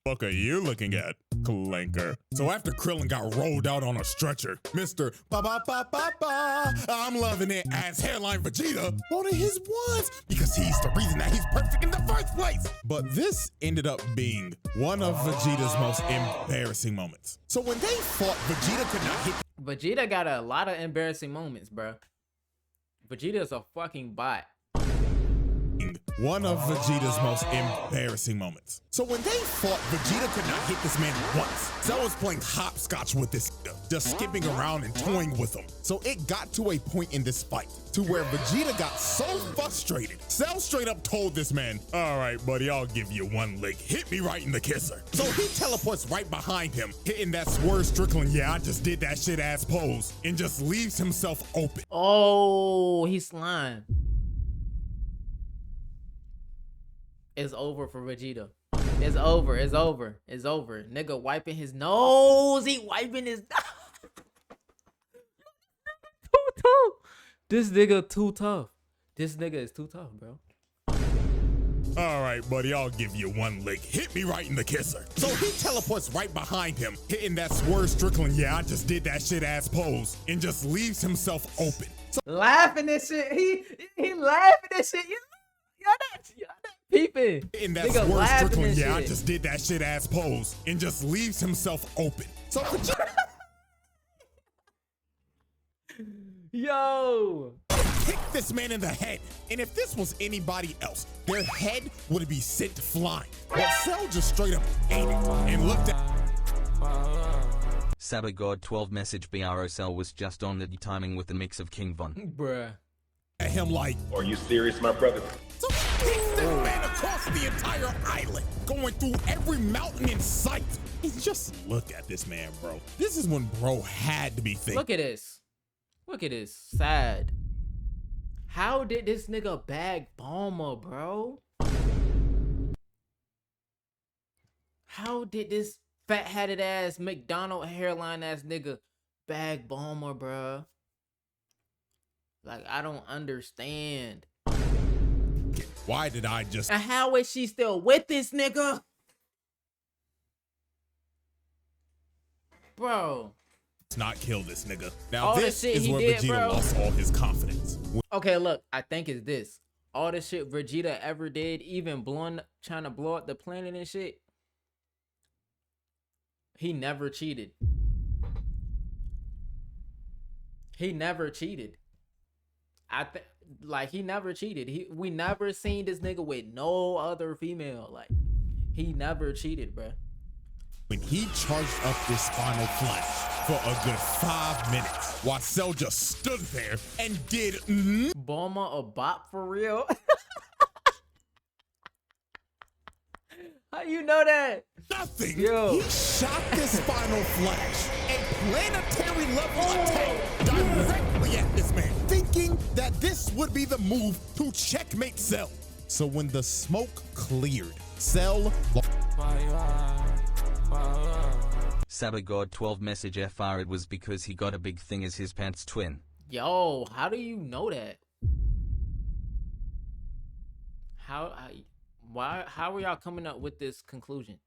fuck are you looking at, clanker? So after Krillin got rolled out on a stretcher, Mr. Ba-ba-ba-ba-ba, I'm loving it as Hairline Vegeta wanted his ones because he's the reason that he's perfect in the first place. But this ended up being one of Vegeta's most embarrassing moments. So when they fought, Vegeta could not hit. Vegeta got a lot of embarrassing moments, bro. Vegeta's a fucking bot. One of Vegeta's most embarrassing moments. So when they fought, Vegeta could not hit this man once. Cell was playing hopscotch with this, just skipping around and toying with him. So it got to a point in this fight to where Vegeta got so frustrated, Cell straight up told this man, all right, buddy, I'll give you one lick. Hit me right in the kisser. So he teleports right behind him, hitting that Swerve Strickland, yeah, I just did that shit ass pose, and just leaves himself open. Oh, he's slime. It's over for Vegeta. It's over. It's over. It's over. Nigga wiping his nose. He wiping his too tough. This nigga too tough. This nigga is too tough, bro. All right, buddy, I'll give you one lick. Hit me right in the kisser. So he teleports right behind him, hitting that Swerve Strickland, yeah, I just did that shit ass pose, and just leaves himself open. So laughing this shit. He laughing this shit. Y'all not peeping. In that Swerve Strickland, yeah, I just did that shit ass pose, and just leaves himself open. So Vegeta yo, kicked this man in the head. And if this was anybody else, their head would be sent flying. But Cell just straight up ate it and looked at Sabagod 12 message BRO Cell was just on the timing with the mix of King Von. Bruh. him like, Are you serious, my brother? so he takes this man across the entire island, going through every mountain in sight. And just look at this man, bro. This is when bro had to be thinking. Look at this. Look at this. Sad. How did this nigga bag Bulma, bro? How did this fat-hatted ass McDonald hairline ass nigga bag Bulma, bro? Like, I don't understand. Why did I just... And how is she still with this nigga? Bro. not kill this nigga. Now All the this shit is he where did, Vegeta bro. lost all his confidence. Okay, look, I think it's this. All the shit Vegeta ever did, even trying to blow up the planet and shit, he never cheated. He never cheated. Like, he never cheated. We never seen this nigga with no other female. Like, he never cheated, bruh. When he charged up this final flash for a good 5 minutes, while Cell just stood there and did Bulma a bop for real? How you know that? nothing. Yo. He shot this final flash, a planetary level attack directly at this man, thinking that this would be the move to checkmate Cell. So when the smoke cleared, Cell Sabagod 12 message FR it was because he got a big thing as his pants twin. Yo, how do you know that? How are y'all coming up with this conclusion?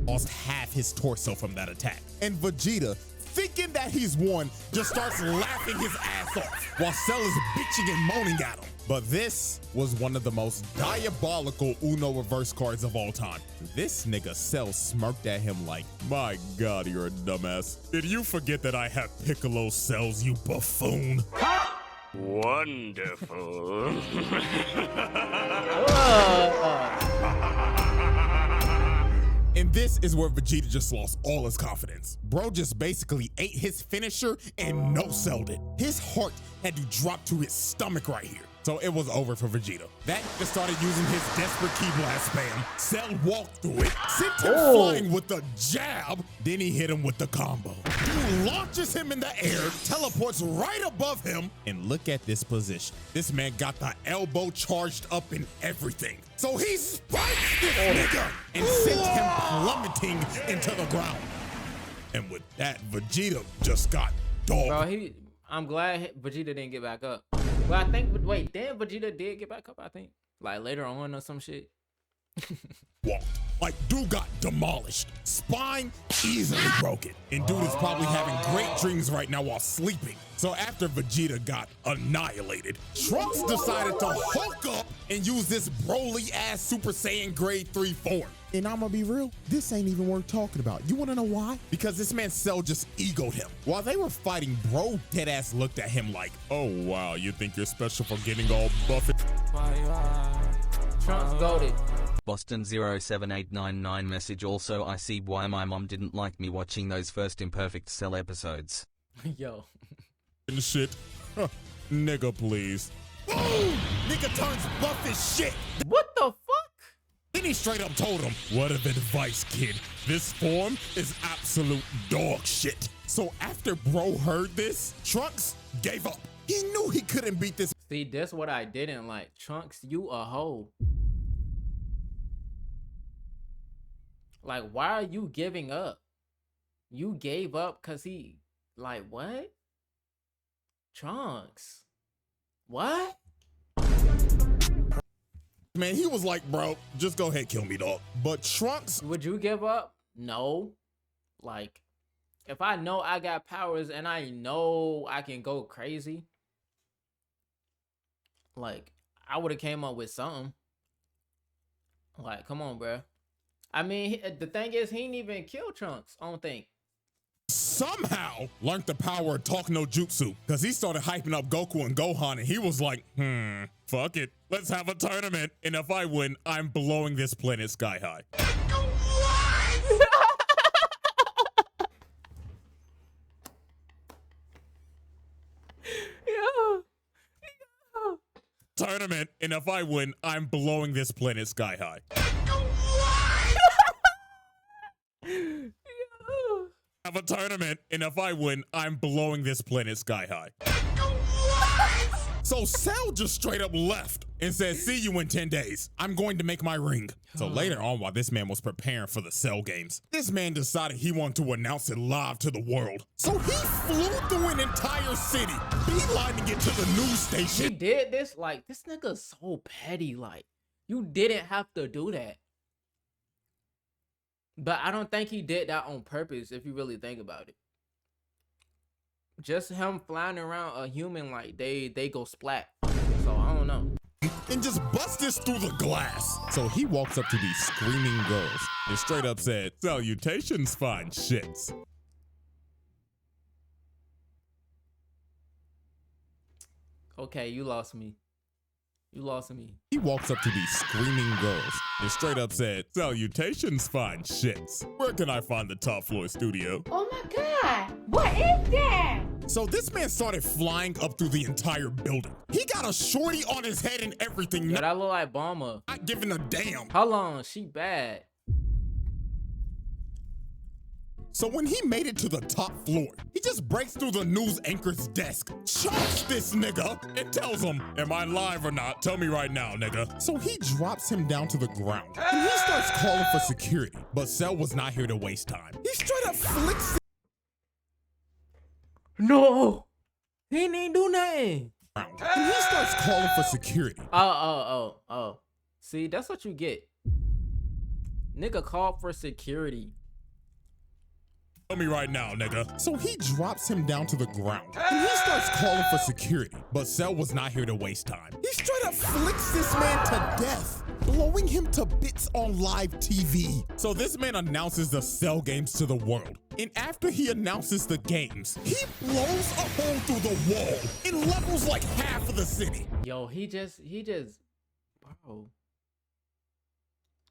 lost half his torso from that attack. And Vegeta, thinking that he's won, just starts laughing his ass off while Cell is bitching and moaning at him. But this was one of the most diabolical Uno reverse cards of all time. This nigga Cell smirked at him like, my God, you're a dumbass. Did you forget that I have Piccolo cells, you buffoon? Wonderful. And this is where Vegeta just lost all his confidence. Bro just basically ate his finisher and no-selled it. His heart had to drop to his stomach right here. So it was over for Vegeta. That nigga started using his desperate key blast spam. Cell walked through it, sent him flying with the jab, then he hit him with the combo. Dude launches him in the air, teleports right above him, and look at this position. This man got the elbow charged up and everything. So he spikes this nigga and sent him plummeting into the ground. And with that, Vegeta just got dogged. Bro, I'm glad Vegeta didn't get back up. But I think, wait, damn, Vegeta did get back up, I think. Like, later on or some shit. Walked. Like, dude got demolished. Spine easily broken. And dude is probably having great dreams right now while sleeping. So after Vegeta got annihilated, Trunks decided to Hulk up and use this Broly-ass Super Saiyan Grade 3 form. And I'ma be real, this ain't even worth talking about. You wanna know why? Because this man Cell just egoed him. While they were fighting, bro deadass looked at him like, oh wow, you think you're special for getting all buffed? Trunks goated. Boston 07899 message also I see why my mom didn't like me watching those first Imperfect Cell episodes. Yo. And shit. Huh. Nigga, please. Boom! Nigga turns buff as shit. What the fuck? Then he straight up told him, word of advice, kid. This form is absolute dog shit. So after bro heard this, Trunks gave up. He knew he couldn't beat this. See, that's what I didn't like. Trunks, you a hoe. Like, why are you giving up? You gave up because he, like, what? Trunks. What? Man, he was like, bro, just go ahead, kill me, dog. But Trunks, Would you give up? No. Like, if I know I got powers and I know I can go crazy, like, I would have came up with something. Like, come on, bro. I mean, the thing is, he didn't even kill Trunks, I don't think. somehow learned the power of talk no jutsu because he started hyping up Goku and Gohan, and he was like, fuck it. Let's have a tournament. And if I win, I'm blowing this planet sky high. Tournament, and if I win, I'm blowing this planet sky high. Have a tournament, and if I win, I'm blowing this planet sky high. So Cell just straight up left and said, see you in 10 days. I'm going to make my ring. So later on, while this man was preparing for the Cell games, this man decided he wanted to announce it live to the world. So he flew through an entire city, beelining it to the news station. He did this? Like, this nigga's so petty. Like, you didn't have to do that. But I don't think he did that on purpose, if you really think about it. Just him flying around a human, like, they go splat. So, I don't know. And just bust this through the glass. So he walks up to these screaming girls and straight up said, salutations, fine shits. Okay, you lost me. You lost me. He walks up to these screaming girls and straight up said, salutations, fine shits. Where can I find the top floor studio? Oh my God, what is that? So this man started flying up through the entire building. He got a shorty on his head and everything. Yo, that look like Bulma. Not giving a damn. Hold on, she bad. So when he made it to the top floor, he just breaks through the news anchor's desk, chokes this nigga, and tells him, am I live or not? Tell me right now, nigga. So he drops him down to the ground, and he starts calling for security. But Cell was not here to waste time. He straight up flicks No! He didn't do nothing. and he starts calling for security. Oh. See, that's what you get. Nigga called for security. Tell me right now, nigga. So he drops him down to the ground, and he starts calling for security. But Cell was not here to waste time. He straight up flicks this man to death, blowing him to bits on live TV. So this man announces the Cell games to the world. And after he announces the games, he blows a hole through the wall and levels like half of the city. Yo, he just, bro.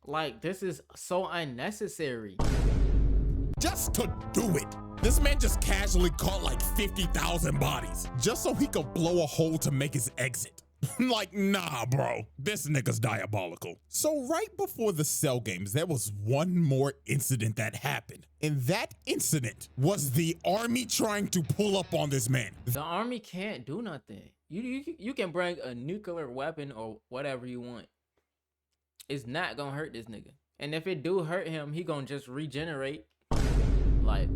Like, this is so unnecessary. Just to do it. This man just casually caught like 50,000 bodies just so he could blow a hole to make his exit. Like, nah, bro, this nigga's diabolical. So right before the Cell games, there was one more incident that happened. And that incident was the army trying to pull up on this man. The army can't do nothing. You can bring a nuclear weapon or whatever you want. It's not gonna hurt this nigga. And if it do hurt him, he gonna just regenerate. Like,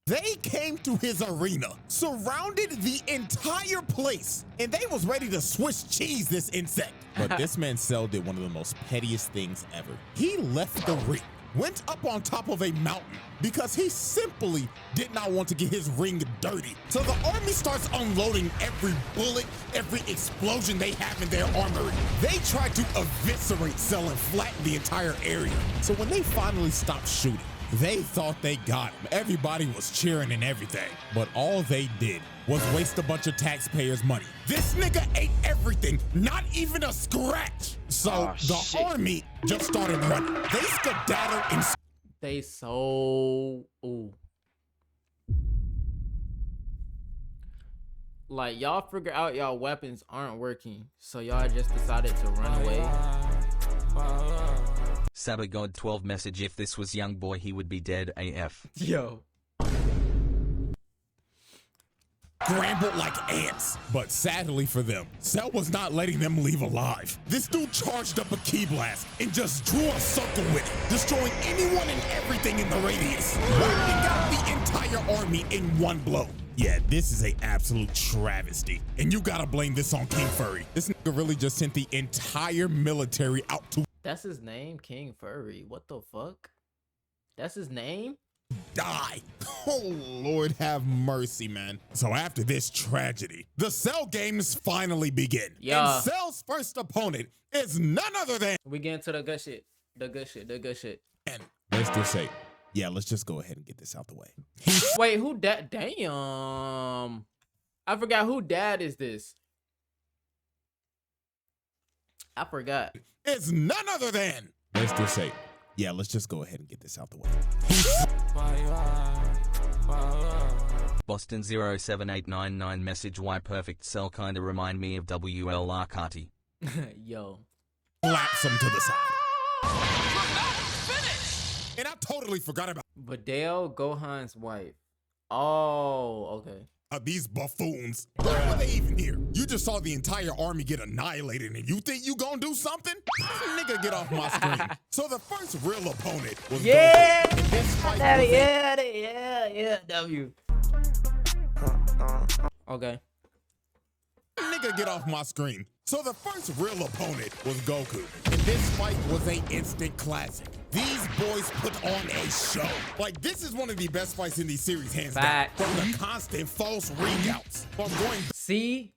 they came to his arena, surrounded the entire place, and they was ready to Swiss cheese this insect. But this man Cell did one of the most pettiest things ever. He left the ring, went up on top of a mountain because he simply did not want to get his ring dirty. So the army starts unloading every bullet, every explosion they have in their armory. They tried to eviscerate Cell and flatten the entire area. So when they finally stopped shooting, they thought they got him. Everybody was cheering and everything. But all they did was waste a bunch of taxpayers' money. This nigga ate everything, not even a scratch. So the army just started running. They skedaddled and they so... Ooh. Like, y'all figure out y'all weapons aren't working, so y'all just decided to run away. Sabagod 12 message, if this was young boy he would be dead AF. Yo. scrambled like ants. But sadly for them, Cell was not letting them leave alive. This dude charged up a key blast and just drew a circle with it, destroying anyone and everything in the radius, wiping out the entire army in one blow. Yeah, this is a absolute travesty. And you gotta blame this on King Furry. This nigga really just sent the entire military out to— That's his name, King Furry. What the fuck? That's his name? die. Oh, Lord have mercy, man. So after this tragedy, the Cell games finally begin. Yeah. And Cell's first opponent is none other than— We get into the good shit. The good shit. and let's just say, Yeah, let's just go ahead and get this out the way. Wait, who dad? Damn. I forgot who dad is this. I forgot. It's none other than. Let's just say. Yeah, let's just go ahead and get this out the way. Boston 07899 message why perfect cell kinda remind me of WLR Carty. Yo. Slaps him to the side. And I totally forgot about Videl, Gohan's wife. Oh, okay. these buffoons. Why were they even here? You just saw the entire army get annihilated and you think you gonna do something? Nigga, get off my screen. So the first real opponent was Yeah! Goku. And this fight Yeah, W. Okay. Nigga, get off my screen. So the first real opponent was Goku. And this fight was an instant classic. These boys put on a show. Like, this is one of the best fights in these series, hands down. From the constant false ring outs. From going. See?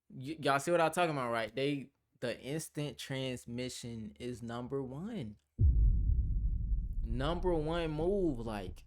Y'all see what I'm talking about, right? The instant transmission is number one. Number one move, like.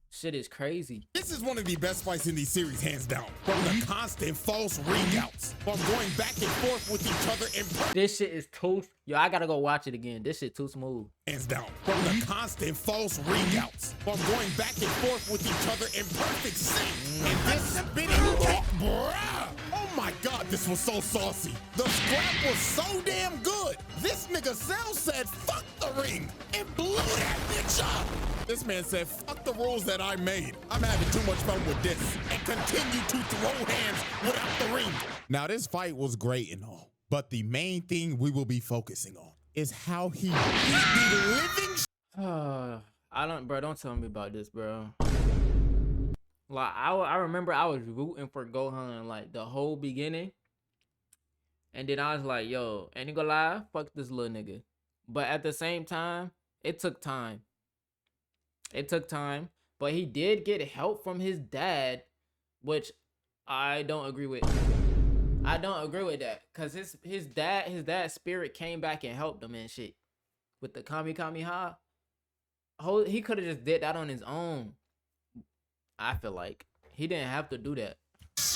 Shit is crazy. This is one of the best fights in these series, hands down. From the constant false ring outs. From going back and forth with each other in This shit is too. Yo, I gotta go watch it again. This shit too smooth. hands down. From the constant false ring outs. From going back and forth with each other in perfect sync. And this spinning kick, bruh. Oh my god, this was so saucy. The scrap was so damn good. This nigga Cell said, fuck the ring. And blew that bitch up. This man said, fuck the rules that I made. I'm having too much fun with this. And continue to throw hands without the ring. Now, this fight was great and all. But the main thing we will be focusing on is how he beat the living Bro, don't tell me about this, bro. Like, I remember I was rooting for Gohan, like, the whole beginning. And then I was like, yo, ain't gonna lie, fuck this little nigga. But at the same time, it took time. It took time. But he did get help from his dad, which I don't agree with. I don't agree with that. Cause his dad's spirit came back and helped him and shit. With the Kamehameha. He could have just did that on his own. I feel like he didn't have to do that.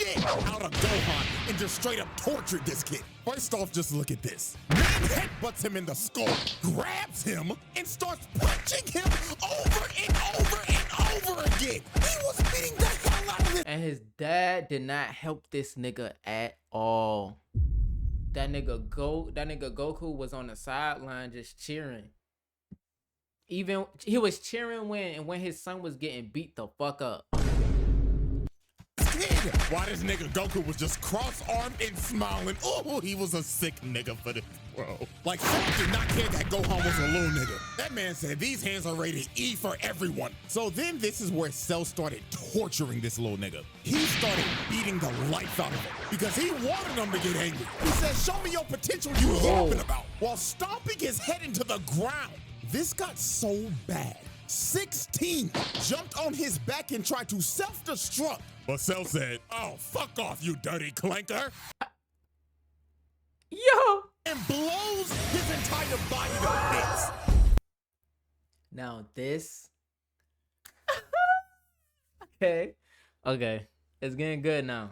shit out of Gohan and just straight up tortured this kid. First off, just look at this. Man headbutts him in the skull, grabs him, and starts punching him over and over and over again. He was beating the hell out of this. And his dad did not help this nigga at all. That nigga Goku was on the sideline just cheering. Even he was cheering when his son was getting beat the fuck up. Why this nigga Goku was just cross-armed and smiling. Oh, he was a sick nigga for this, bro. Like, Cell did not care that Gohan was a little nigga. That man said these hands are rated E for everyone. So then this is where Cell started torturing this little nigga. He started beating the life out of him because he wanted him to get angry. He said, show me your potential you yapping about, while stomping his head into the ground. This got so bad. 16 jumped on his back and tried to self-destruct. But Cell said, oh, fuck off, you dirty clanker. Yo! And blows his entire body to bits. Now this. Okay. It's getting good now.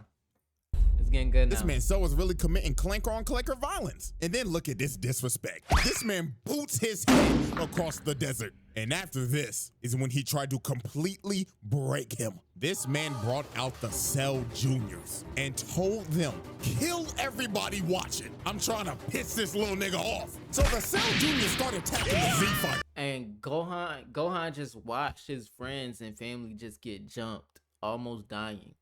It's getting good now. This man Cell was really committing clanker on clanker violence. And then look at this disrespect. This man boots his head across the desert. And after this is when he tried to completely break him. This man brought out the Cell Juniors and told them, kill everybody watching. I'm trying to piss this little nigga off. So the Cell Juniors started attacking the Z fighter. And Gohan just watched his friends and family just get jumped, almost dying.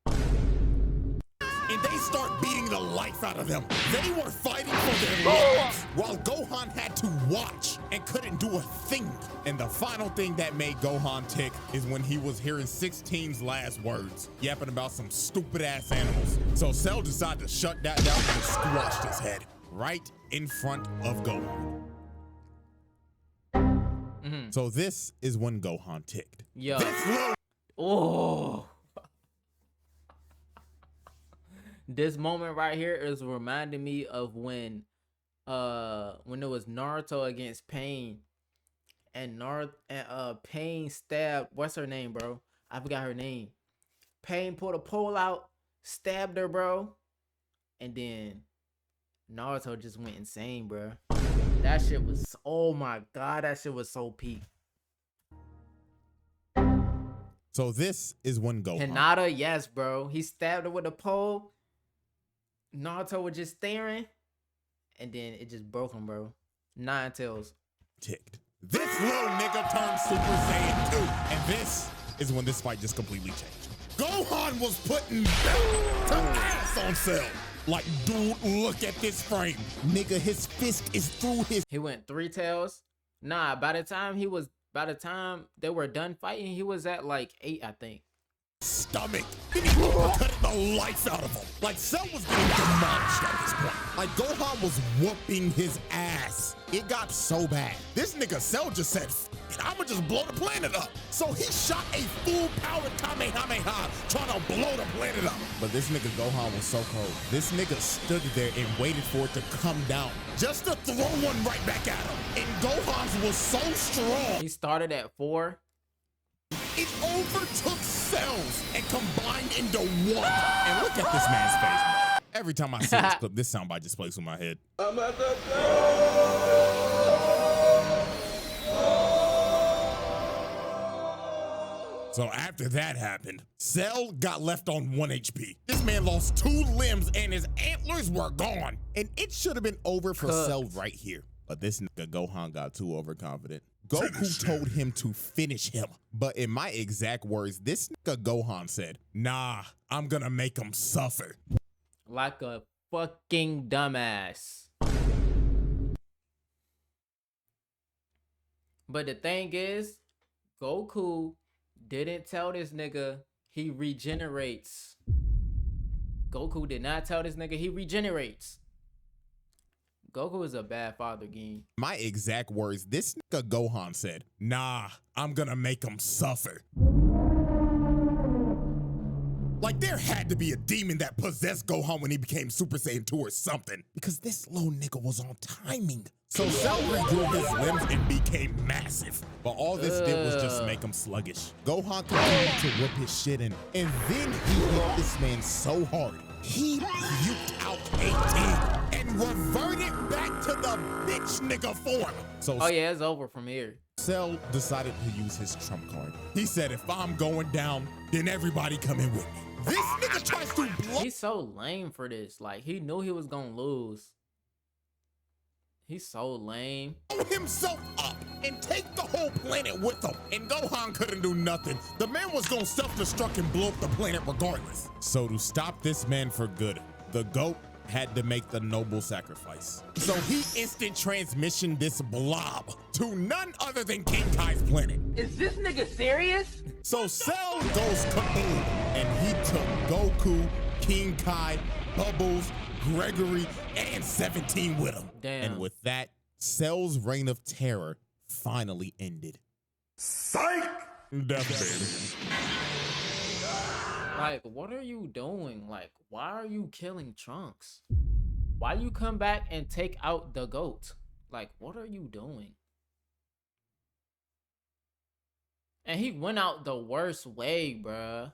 And they start beating the life out of them. They were fighting for their lives, while Gohan had to watch and couldn't do a thing. And the final thing that made Gohan tick is when he was hearing 16's last words, yapping about some stupid ass animals. So Cell decided to shut that down and squashed his head right in front of Gohan. So this is when Gohan ticked. Yo. This Oh. This moment right here is reminding me of when it was Naruto against Pain, and Pain stabbed, what's her name, bro? I forgot her name. Pain pulled a pole out, stabbed her, bro. And then Naruto just went insane, bro. That shit was, oh my god, that shit was so peak. So this is when Gohan. Hinata, yes, bro. He stabbed her with a pole. Naruto was just staring. And then it just broke him, bro. 9 tails. Ticked. This little nigga turned Super Saiyan 2. And this is when this fight just completely changed. Gohan was putting belt to ass on Cell. Like, dude, look at this frame. Nigga, his fist is through his... He went 3 tails. Nah, by the time they were done fighting, he was at like 8, I think. Stomach. Then he uppercutted the life out of him. Like, Cell was getting demolished at this point. Like, Gohan was whooping his ass. It got so bad. This nigga Cell just said, I'ma just blow the planet up. So he shot a full-powered Kamehameha trying to blow the planet up. But this nigga Gohan was so cold. This nigga stood there and waited for it to come down just to throw one right back at him. And Gohan's was so strong. He started at 4. It overtook cells and combined into one. And look at this man's face. Every time I see this clip, this soundbite just plays through my head. I'm at the So after that happened, Cell got left on 1 HP. This man lost 2 limbs and his antlers were gone. And it should have been over for Cell right here. But this nigga Gohan got too overconfident. Goku told him to finish him. But in my exact words, this nigga Gohan said, nah, I'm gonna make him suffer. Like a fucking dumbass. But the thing is, Goku didn't tell this nigga he regenerates. Goku did not tell this nigga he regenerates. Goku is a bad father, gang. My exact words, this nigga Gohan said, nah, I'm gonna make him suffer. Like, there had to be a demon that possessed Gohan when he became Super Saiyan 2 or something. Because this little nigga was on timing. So Cell regrew his limbs and became massive. But all this did was just make him sluggish. Gohan continued to whip his shit in. And then he hit this man so hard, he puked out 18 and reverted back to the bitch nigga form. So oh yeah, it's over from here. Cell decided to use his trump card. He said, if I'm going down, then everybody come in with me. This nigga tries to blow. He's so lame for this. Like, he knew he was gonna lose. He's so lame. Himself up and take the whole planet with him. And Gohan couldn't do nothing. The man was gonna self-destruct and blow up the planet regardless. So to stop this man for good, the GOAT had to make the noble sacrifice. So he instant transmission this blob to none other than King Kai's planet. Is this nigga serious? So Cell goes kaboom, and he took Goku, King Kai, Bubbles, Gregory, and 17 with him. Damn. And with that, Cell's reign of terror finally ended. Psych! Death, baby. Like, what are you doing? Like, why are you killing Trunks? Why you come back and take out the GOAT? Like, what are you doing? And he went out the worst way, bruh.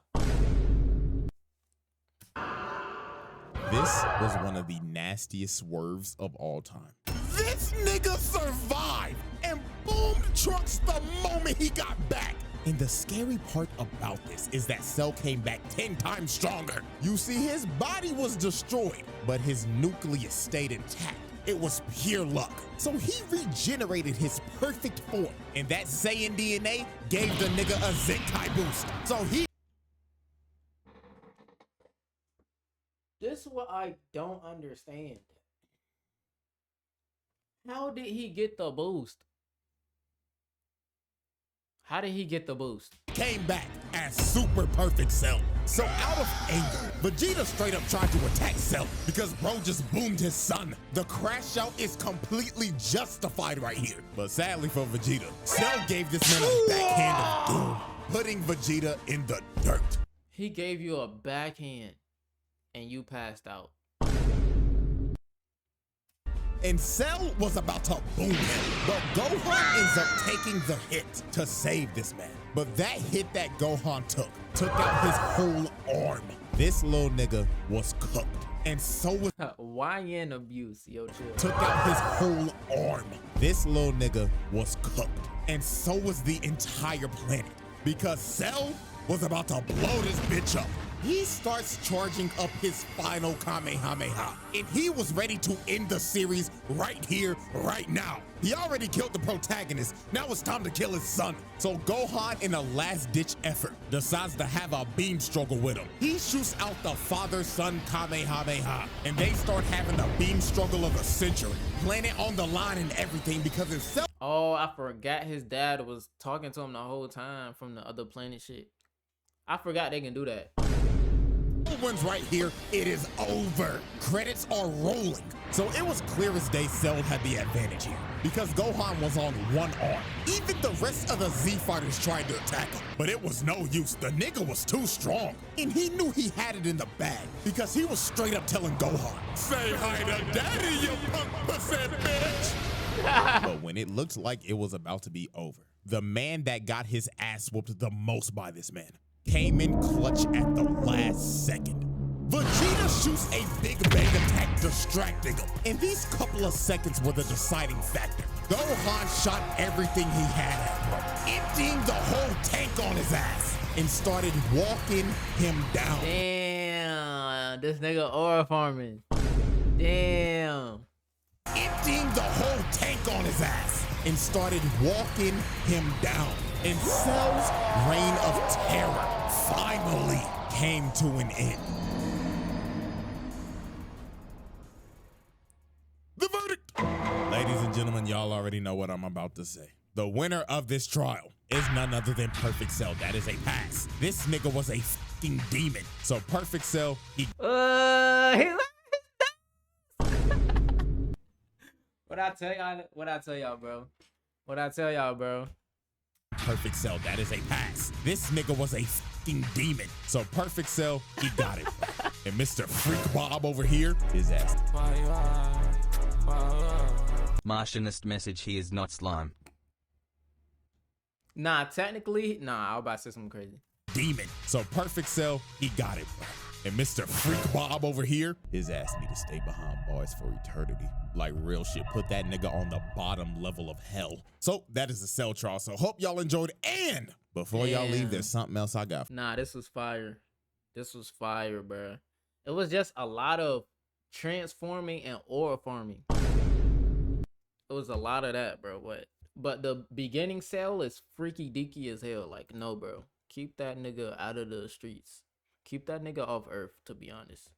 This was one of the nastiest swerves of all time. This nigga survived and boomed Trunks the moment he got back. And the scary part about this is that Cell came back 10 times stronger. You see, his body was destroyed, but his nucleus stayed intact. It was pure luck. So he regenerated his perfect form, and that Saiyan DNA gave the nigga a Zenkai boost. So he... This is what I don't understand. How did he get the boost? How did he get the boost? Came back as super perfect Cell. So out of anger, Vegeta straight up tried to attack Cell because bro just boomed his son. The crash out is completely justified right here. But sadly for Vegeta, Cell gave this man a backhand of doom, putting Vegeta in the dirt. He gave you a backhand and you passed out. and Cell was about to boom him. But Gohan ends up taking the hit to save this man. But that hit that Gohan took out his whole arm. This little nigga was cooked. And so was YN abuse, yo, chill. took out his whole arm. This little nigga was cooked. And so was the entire planet. Because Cell was about to blow this bitch up. He starts charging up his final Kamehameha. And he was ready to end the series right here, right now. He already killed the protagonist. Now it's time to kill his son. So Gohan, in a last-ditch effort, decides to have a beam struggle with him. He shoots out the father-son Kamehameha. And they start having the beam struggle of the century. Planet on the line and everything because it's Cell. Oh, I forgot his dad was talking to him the whole time from the other planet shit. I forgot they can do that. One's right here, it is over. Credits are rolling. So it was clear as day Cell had the advantage here because Gohan was on one arm. Even the rest of the Z fighters tried to attack him, but it was no use. The nigga was too strong. And he knew he had it in the bag because he was straight up telling Gohan, "Say hi to daddy, you punk pussy bitch." But when it looked like it was about to be over, the man that got his ass whooped the most by this man came in clutch at the last second. Vegeta shoots a big bang attack distracting him, and these couple of seconds were the deciding factor. Gohan shot everything he had at him, emptying the whole tank on his ass, and started walking him down. Damn, this nigga aura farming. Damn. Emptying the whole tank on his ass, and started walking him down. And Cell's reign of terror finally came to an end. The verdict! Ladies and gentlemen, y'all already know what I'm about to say. The winner of this trial is none other than Perfect Cell. That is a pass. This nigga was a fucking demon. So Perfect Cell, he What I tell y'all, bro? What I tell y'all, bro? Perfect Cell, that is a pass. This nigga was a fucking demon. So Perfect Cell, he got it. And Mr. Freak Bob over here, his ass. Martianist message, he is not slime. Nah, technically, I was about to say something crazy. Demon. So Perfect Cell, he got it, bro. And Mr. Freak Bob over here, his ass need to stay behind bars for eternity. Like real shit, put that nigga on the bottom level of hell. So that is the Cell trial. So hope y'all enjoyed. And before y'all leave, there's something else I got. Nah, this was fire. This was fire, bro. It was just a lot of transforming and aura farming. It was a lot of that, bro. But the beginning Cell is freaky deaky as hell. Like, no, bro. Keep that nigga out of the streets. Keep that nigga off Earth, to be honest.